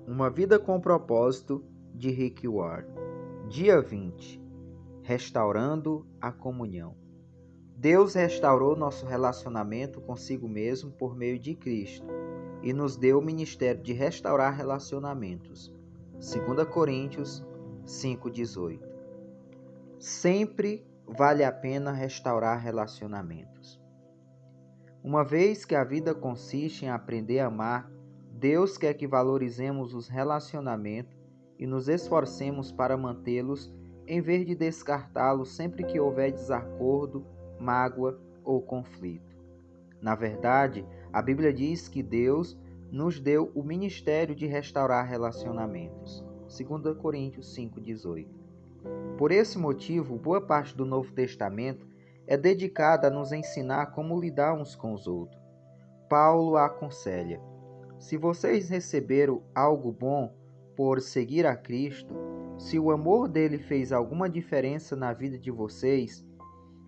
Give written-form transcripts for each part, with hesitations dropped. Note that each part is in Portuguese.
Uma Vida com Propósito, de Rick Warren. Dia 20. Restaurando a comunhão. Deus restaurou nosso relacionamento consigo mesmo por meio de Cristo e nos deu o ministério de restaurar relacionamentos. 2 Coríntios 5,18. Sempre vale a pena restaurar relacionamentos. Uma vez que a vida consiste em aprender a amar, Deus quer que valorizemos os relacionamentos e nos esforcemos para mantê-los, em vez de descartá-los sempre que houver desacordo, mágoa ou conflito. Na verdade, a Bíblia diz que Deus nos deu o ministério de restaurar relacionamentos. 2 Coríntios 5,18. Por esse motivo, boa parte do Novo Testamento é dedicada a nos ensinar como lidar uns com os outros. Paulo aconselha: se vocês receberam algo bom por seguir a Cristo, se o amor dele fez alguma diferença na vida de vocês,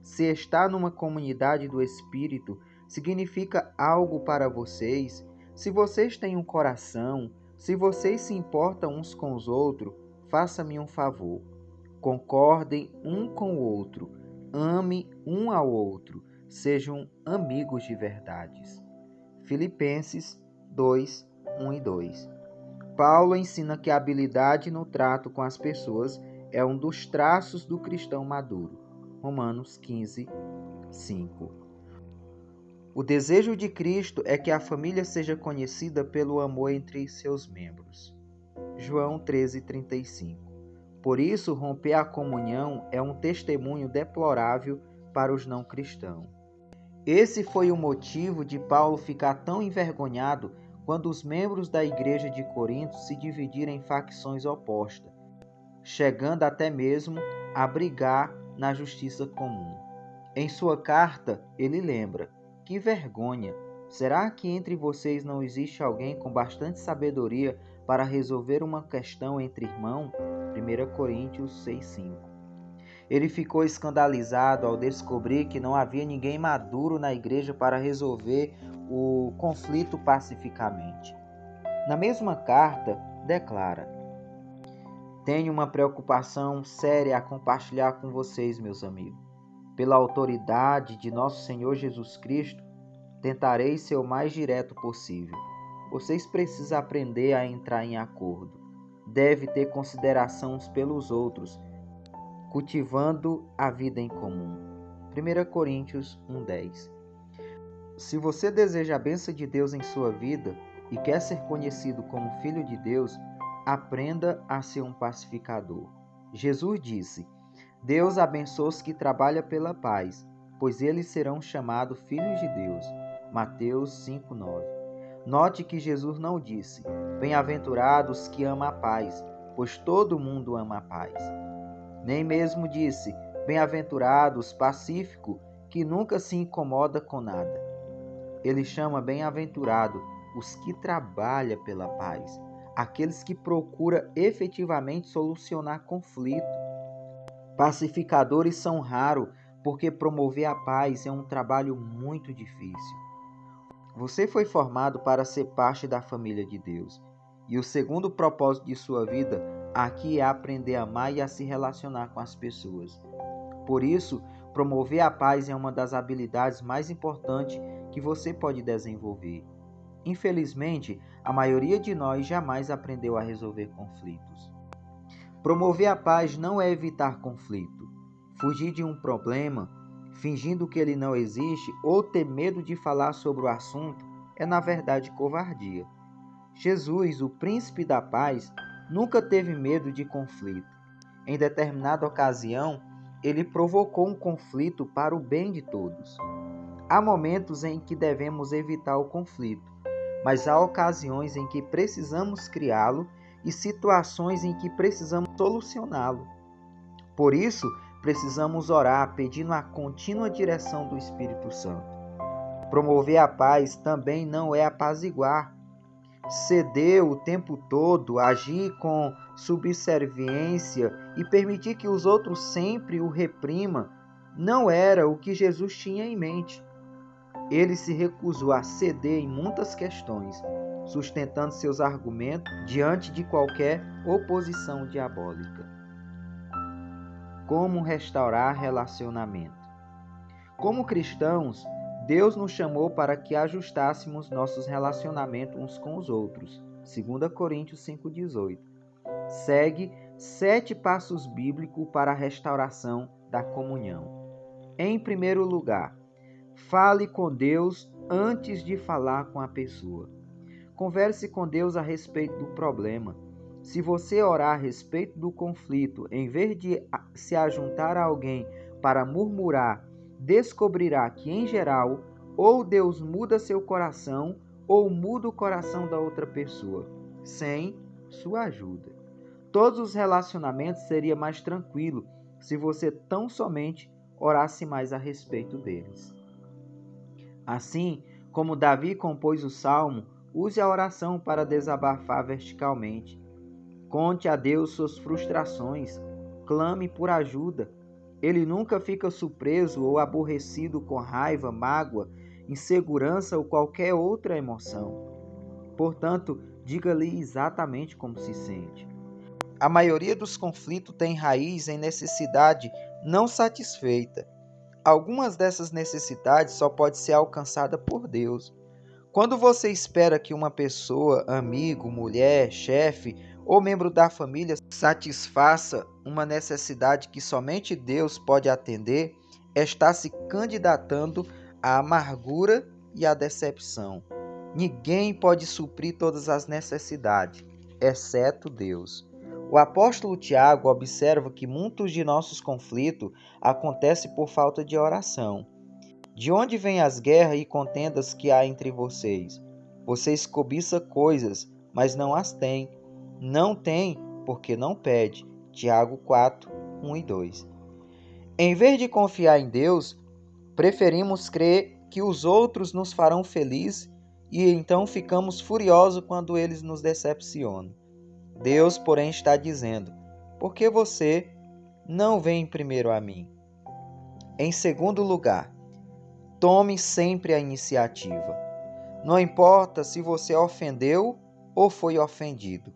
se estar numa comunidade do Espírito significa algo para vocês, se vocês têm um coração, se vocês se importam uns com os outros, faça-me um favor. Concordem um com o outro, ame um ao outro, sejam amigos de verdades. Filipenses 2, 1 e 2. Paulo ensina que a habilidade no trato com as pessoas é um dos traços do cristão maduro. Romanos 15, 5. O desejo de Cristo é que a família seja conhecida pelo amor entre seus membros. João 13:35. Por isso, romper a comunhão é um testemunho deplorável para os não cristãos. Esse foi o motivo de Paulo ficar tão envergonhado quando os membros da igreja de Corinto se dividiram em facções opostas, chegando até mesmo a brigar na justiça comum. Em sua carta, ele lembra: que vergonha! Será que entre vocês não existe alguém com bastante sabedoria para resolver uma questão entre irmãos? 1 Coríntios 6:5. Ele ficou escandalizado ao descobrir que não havia ninguém maduro na igreja para resolver o conflito pacificamente. Na mesma carta, declara: tenho uma preocupação séria a compartilhar com vocês, meus amigos. Pela autoridade de nosso Senhor Jesus Cristo, tentarei ser o mais direto possível. Vocês precisam aprender a entrar em acordo. Deve ter consideração uns pelos outros, cultivando a vida em comum. 1 Coríntios 1:10. Se você deseja a bênção de Deus em sua vida e quer ser conhecido como filho de Deus, aprenda a ser um pacificador. Jesus disse: Deus abençoa os que trabalham pela paz, pois eles serão chamados filhos de Deus. Mateus 5:9. Note que Jesus não disse: bem-aventurados que amam a paz, pois todo mundo ama a paz. Nem mesmo disse: bem-aventurados pacíficos, que nunca se incomoda com nada. Ele chama bem-aventurado os que trabalham pela paz, aqueles que procuram efetivamente solucionar conflito. Pacificadores são raros, porque promover a paz é um trabalho muito difícil. Você foi formado para ser parte da família de Deus, e o segundo propósito de sua vida aqui é aprender a amar e a se relacionar com as pessoas. Por isso, promover a paz é uma das habilidades mais importantes que você pode desenvolver. Infelizmente, a maioria de nós jamais aprendeu a resolver conflitos. Promover a paz não é evitar conflito, fugir de um problema, fingindo que ele não existe ou ter medo de falar sobre o assunto é, na verdade, covardia. Jesus, o príncipe da paz, nunca teve medo de conflito. Em determinada ocasião, ele provocou um conflito para o bem de todos. Há momentos em que devemos evitar o conflito, mas há ocasiões em que precisamos criá-lo e situações em que precisamos solucioná-lo. Por isso, precisamos orar pedindo a contínua direção do Espírito Santo. Promover a paz também não é apaziguar, ceder o tempo todo, agir com subserviência e permitir que os outros sempre o reprimam, não era o que Jesus tinha em mente. Ele se recusou a ceder em muitas questões sustentando seus argumentos diante de qualquer oposição diabólica. Como restaurar relacionamento? Como cristãos, Deus nos chamou para que ajustássemos nossos relacionamentos uns com os outros. 2 Coríntios 5,18. Segue 7 passos bíblicos para a restauração da comunhão. Em primeiro lugar, fale com Deus antes de falar com a pessoa. Converse com Deus a respeito do problema. Se você orar a respeito do conflito, em vez de se ajuntar a alguém para murmurar, descobrirá que, em geral, ou Deus muda seu coração ou muda o coração da outra pessoa, sem sua ajuda. Todos os relacionamentos seriam mais tranquilos se você tão somente orasse mais a respeito deles. Assim como Davi compôs o salmo, use a oração para desabafar verticalmente. Conte a Deus suas frustrações, clame por ajuda. Ele nunca fica surpreso ou aborrecido com raiva, mágoa, insegurança ou qualquer outra emoção. Portanto, diga-lhe exatamente como se sente. A maioria dos conflitos tem raiz em necessidade não satisfeita. Algumas dessas necessidades só podem ser alcançadas por Deus. Quando você espera que uma pessoa, amigo, mulher, chefe ou membro da família satisfaça uma necessidade que somente Deus pode atender, está se candidatando à amargura e à decepção. Ninguém pode suprir todas as necessidades, exceto Deus. O apóstolo Tiago observa que muitos de nossos conflitos acontecem por falta de oração. De onde vêm as guerras e contendas que há entre vocês? Vocês cobiçam coisas, mas não as têm. Não têm porque não pede. Tiago 4, 1 e 2. Em vez de confiar em Deus, preferimos crer que os outros nos farão felizes e então ficamos furiosos quando eles nos decepcionam. Deus, porém, está dizendo: por que você não vem primeiro a mim? Em segundo lugar, tome sempre a iniciativa. Não importa se você ofendeu ou foi ofendido.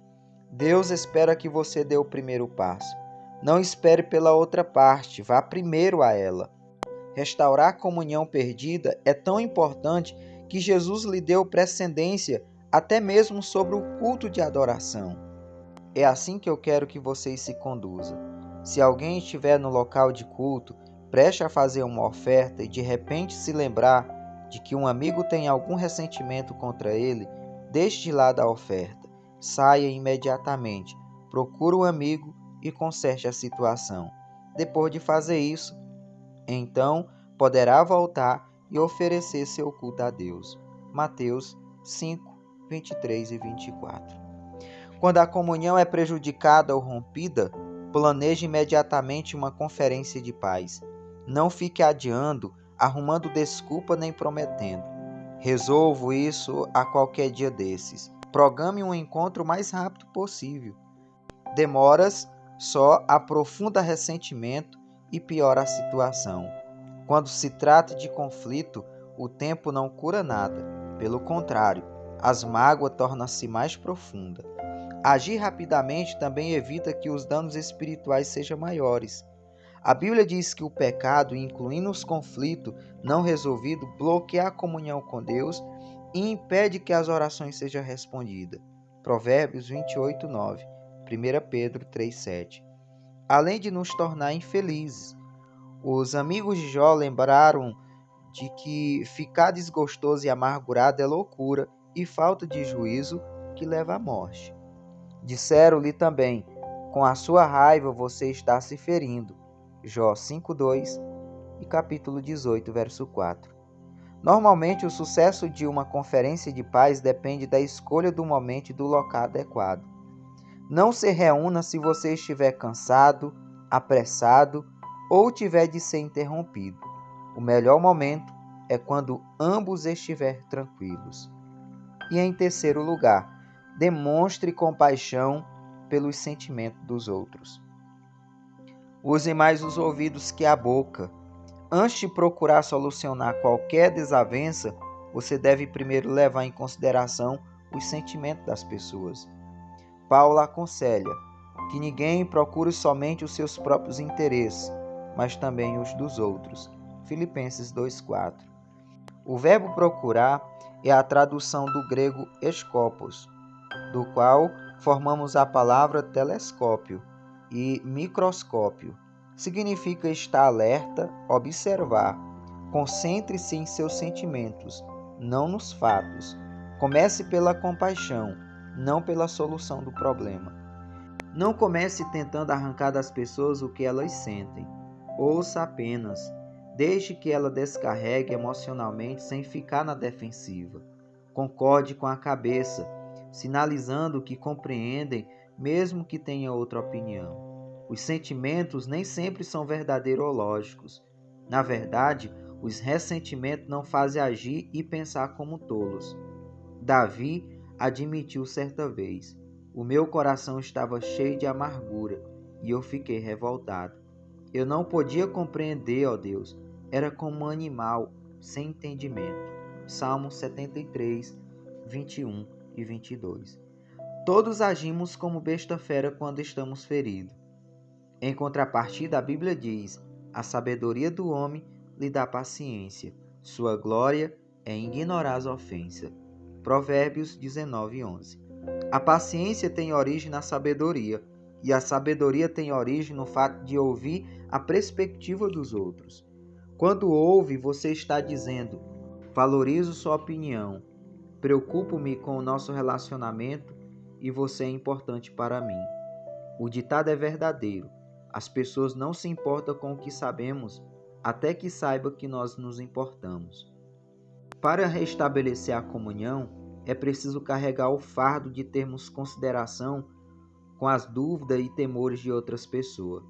Deus espera que você dê o primeiro passo. Não espere pela outra parte, vá primeiro a ela. Restaurar a comunhão perdida é tão importante que Jesus lhe deu precedência até mesmo sobre o culto de adoração. É assim que eu quero que vocês se conduzam. Se alguém estiver no local de culto, preste a fazer uma oferta e de repente se lembrar de que um amigo tem algum ressentimento contra ele, deixe de lado a oferta. Saia imediatamente, procure o amigo e conserte a situação. Depois de fazer isso, então poderá voltar e oferecer seu culto a Deus. Mateus 5, 23 e 24. Quando a comunhão é prejudicada ou rompida, planeje imediatamente uma conferência de paz. Não fique adiando, arrumando desculpa nem prometendo. Resolvo isso a qualquer dia desses. Programe um encontro o mais rápido possível. Demoras só aprofunda ressentimento e piora a situação. Quando se trata de conflito, o tempo não cura nada. Pelo contrário, as mágoas tornam-se mais profundas. Agir rapidamente também evita que os danos espirituais sejam maiores. A Bíblia diz que o pecado, incluindo os conflitos não resolvidos, bloqueia a comunhão com Deus e impede que as orações sejam respondidas. Provérbios 28, 9, 1 Pedro 3, 7. Além de nos tornar infelizes, os amigos de Jó lembraram de que ficar desgostoso e amargurado é loucura e falta de juízo que leva à morte. Disseram-lhe também: com a sua raiva você está se ferindo. Jó 5:2 e capítulo 18, verso 4. Normalmente, o sucesso de uma conferência de paz depende da escolha do momento e do local adequado. Não se reúna se você estiver cansado, apressado ou tiver de ser interrompido. O melhor momento é quando ambos estiverem tranquilos. E em terceiro lugar, demonstre compaixão pelos sentimentos dos outros. Use mais os ouvidos que a boca. Antes de procurar solucionar qualquer desavença, você deve primeiro levar em consideração os sentimentos das pessoas. Paulo aconselha que ninguém procure somente os seus próprios interesses, mas também os dos outros. Filipenses 2,4. O verbo procurar é a tradução do grego skopos, do qual formamos a palavra telescópio e microscópio. Significa estar alerta, observar. Concentre-se em seus sentimentos, não nos fatos. Comece pela compaixão, não pela solução do problema. Não comece tentando arrancar das pessoas o que elas sentem. Ouça apenas. Deixe que ela descarregue emocionalmente sem ficar na defensiva. Concorde com a cabeça, sinalizando que compreendem, mesmo que tenha outra opinião. Os sentimentos nem sempre são verdadeiros ou lógicos. Na verdade, os ressentimentos não fazem agir e pensar como tolos. Davi admitiu certa vez: o meu coração estava cheio de amargura e eu fiquei revoltado. Eu não podia compreender, ó Deus, era como um animal sem entendimento. Salmo 73, 21 e 22. Todos agimos como besta fera quando estamos feridos. Em contrapartida, a Bíblia diz: a sabedoria do homem lhe dá paciência, sua glória é ignorar as ofensas. Provérbios 19:11. A paciência tem origem na sabedoria, e a sabedoria tem origem no fato de ouvir a perspectiva dos outros. Quando ouve, você está dizendo: valorizo sua opinião, preocupo-me com o nosso relacionamento e você é importante para mim. O ditado é verdadeiro. As pessoas não se importam com o que sabemos, até que saiba que nós nos importamos. Para restabelecer a comunhão, é preciso carregar o fardo de termos consideração com as dúvidas e temores de outras pessoas.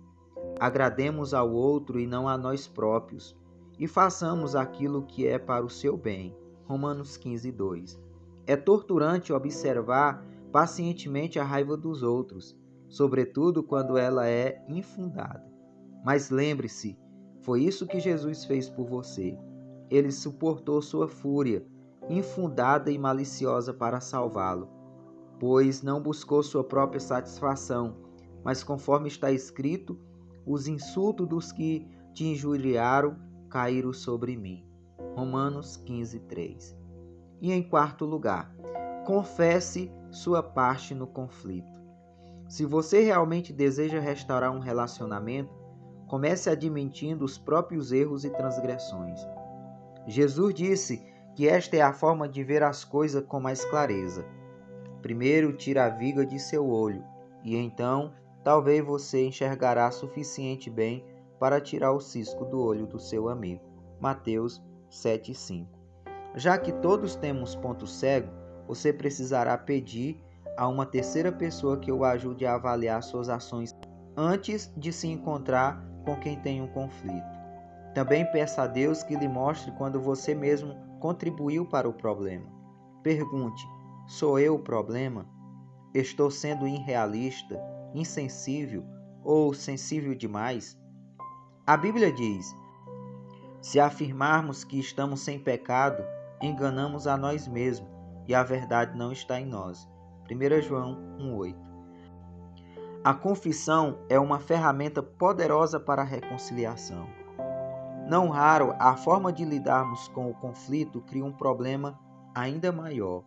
Agrademos ao outro e não a nós próprios, e façamos aquilo que é para o seu bem. Romanos 15:2. É torturante observar pacientemente a raiva dos outros, sobretudo quando ela é infundada. Mas lembre-se, foi isso que Jesus fez por você. Ele suportou sua fúria, infundada e maliciosa para salvá-lo, pois não buscou sua própria satisfação, mas conforme está escrito, os insultos dos que te injuriaram caíram sobre mim. Romanos 15:3. E em quarto lugar, confesse sua parte no conflito. Se você realmente deseja restaurar um relacionamento, comece admitindo os próprios erros e transgressões. Jesus disse que esta é a forma de ver as coisas com mais clareza. Primeiro tira a viga de seu olho, e então talvez você enxergará suficiente bem para tirar o cisco do olho do seu amigo. Mateus 7:5. Já que todos temos ponto cego, você precisará pedir a uma terceira pessoa que o ajude a avaliar suas ações antes de se encontrar com quem tem um conflito. Também peça a Deus que lhe mostre quando você mesmo contribuiu para o problema. Pergunte: sou eu o problema? Estou sendo irrealista, insensível ou sensível demais? A Bíblia diz: se afirmarmos que estamos sem pecado, enganamos a nós mesmos e a verdade não está em nós. 1 João 1:8. A confissão é uma ferramenta poderosa para a reconciliação. Não raro, a forma de lidarmos com o conflito cria um problema ainda maior.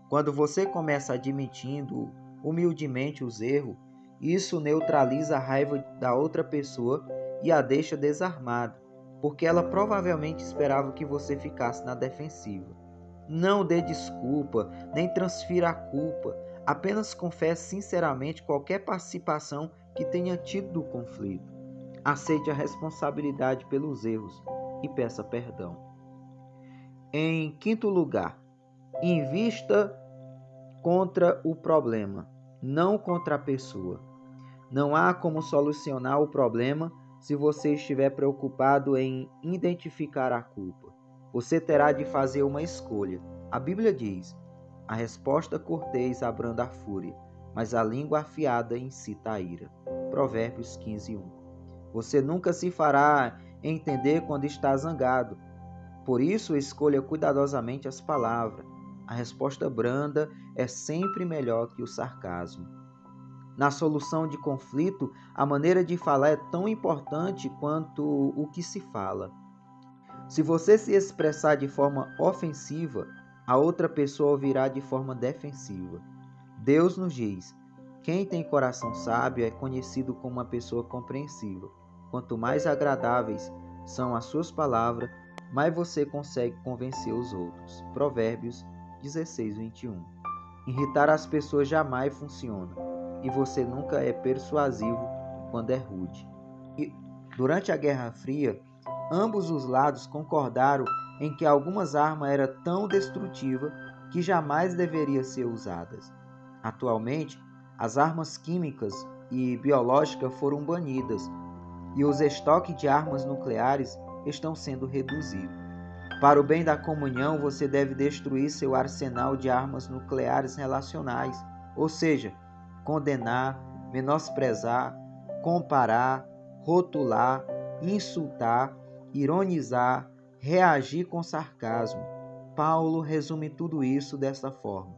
Quando você começa admitindo humildemente os erros, isso neutraliza a raiva da outra pessoa e a deixa desarmada, porque ela provavelmente esperava que você ficasse na defensiva. Não dê desculpa, nem transfira a culpa. Apenas confesse sinceramente qualquer participação que tenha tido do conflito. Aceite a responsabilidade pelos erros e peça perdão. Em quinto lugar, invista contra o problema, não contra a pessoa. Não há como solucionar o problema se você estiver preocupado em identificar a culpa. Você terá de fazer uma escolha. A Bíblia diz: a resposta cortês abranda a fúria, mas a língua afiada incita a ira. Provérbios 15:1. Você nunca se fará entender quando está zangado. Por isso, escolha cuidadosamente as palavras. A resposta branda é sempre melhor que o sarcasmo. Na solução de conflito, a maneira de falar é tão importante quanto o que se fala. Se você se expressar de forma ofensiva, a outra pessoa ouvirá de forma defensiva. Deus nos diz: quem tem coração sábio é conhecido como uma pessoa compreensiva. Quanto mais agradáveis são as suas palavras, mais você consegue convencer os outros. Provérbios 16:21. Irritar as pessoas jamais funciona, e você nunca é persuasivo quando é rude. E durante a Guerra Fria, ambos os lados concordaram em que algumas armas eram tão destrutivas que jamais deveriam ser usadas. Atualmente, as armas químicas e biológicas foram banidas e os estoques de armas nucleares estão sendo reduzidos. Para o bem da comunhão, você deve destruir seu arsenal de armas nucleares relacionais, ou seja, condenar, menosprezar, comparar, rotular, insultar, ironizar, reagir com sarcasmo. Paulo resume tudo isso dessa forma: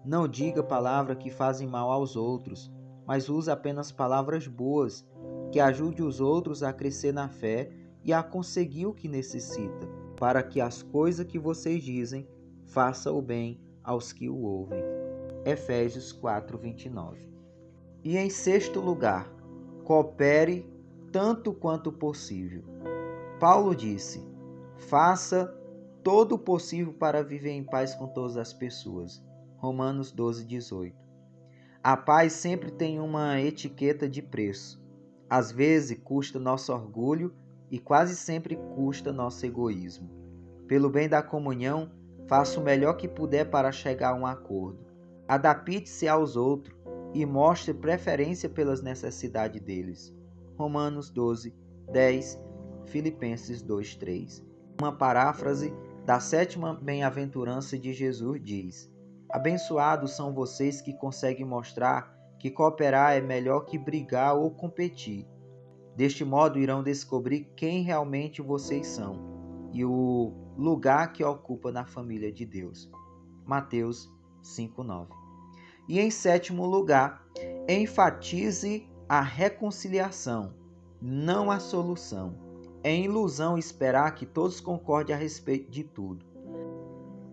não diga palavras que fazem mal aos outros, mas use apenas palavras boas, que ajudem os outros a crescer na fé e a conseguir o que necessita, para que as coisas que vocês dizem façam o bem aos que o ouvem. Efésios 4:29. E em sexto lugar, coopere tanto quanto possível. Paulo disse: faça todo o possível para viver em paz com todas as pessoas. Romanos 12:18. A paz sempre tem uma etiqueta de preço. Às vezes custa nosso orgulho e quase sempre custa nosso egoísmo. Pelo bem da comunhão, faça o melhor que puder para chegar a um acordo. Adapte-se aos outros e mostre preferência pelas necessidades deles. Romanos 12:10, Filipenses 2:3. Uma paráfrase da sétima bem-aventurança de Jesus diz: abençoados são vocês que conseguem mostrar que cooperar é melhor que brigar ou competir. Deste modo irão descobrir quem realmente vocês são e o lugar que ocupa na família de Deus. Mateus 5:9. E em sétimo lugar, enfatize a reconciliação, não a solução. É ilusão esperar que todos concordem a respeito de tudo.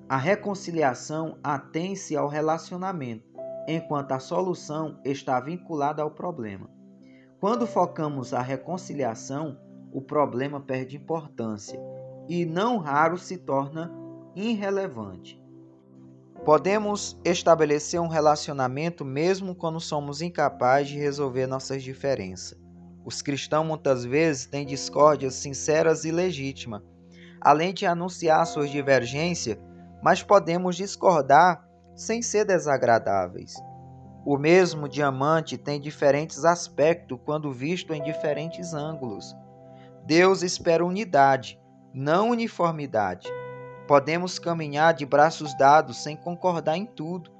A reconciliação atém-se ao relacionamento, enquanto a solução está vinculada ao problema. Quando focamos a reconciliação, o problema perde importância e não raro se torna irrelevante. Podemos estabelecer um relacionamento mesmo quando somos incapazes de resolver nossas diferenças. Os cristãos muitas vezes têm discórdias sinceras e legítimas. Além de anunciar suas divergências, mas podemos discordar sem ser desagradáveis. O mesmo diamante tem diferentes aspectos quando visto em diferentes ângulos. Deus espera unidade, não uniformidade. Podemos caminhar de braços dados sem concordar em tudo.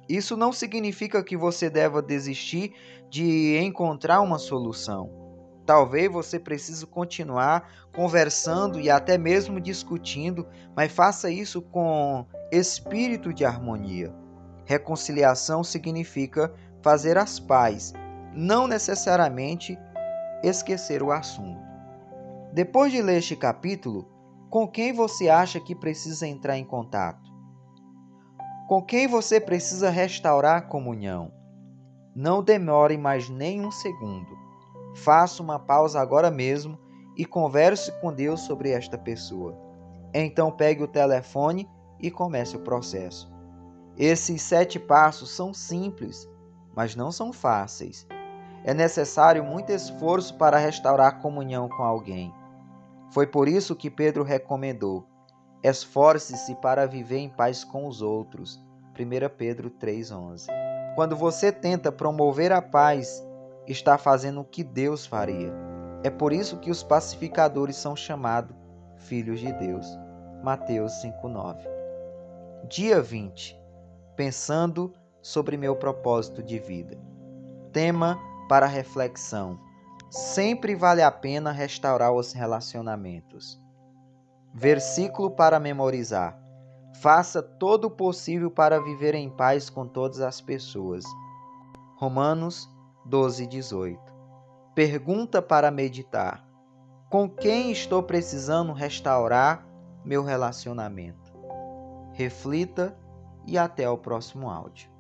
Isso não significa que você deva desistir de encontrar uma solução. Talvez você precise continuar conversando e até mesmo discutindo, mas faça isso com espírito de harmonia. Reconciliação significa fazer as pazes, não necessariamente esquecer o assunto. Depois de ler este capítulo, com quem você acha que precisa entrar em contato? Com quem você precisa restaurar a comunhão? Não demore mais nem um segundo. Faça uma pausa agora mesmo e converse com Deus sobre esta pessoa. Então pegue o telefone e comece o processo. Esses 7 passos são simples, mas não são fáceis. É necessário muito esforço para restaurar a comunhão com alguém. Foi por isso que Pedro recomendou: esforce-se para viver em paz com os outros. 1 Pedro 3:11. Quando você tenta promover a paz, está fazendo o que Deus faria. É por isso que os pacificadores são chamados filhos de Deus. Mateus 5:9. Dia 20. Pensando sobre meu propósito de vida. Tema para reflexão: sempre vale a pena restaurar os relacionamentos. Versículo para memorizar: Faça todo o possível para viver em paz com todas as pessoas. Romanos 12:18. Pergunta para meditar: com quem estou precisando restaurar meu relacionamento? Reflita e até o próximo áudio.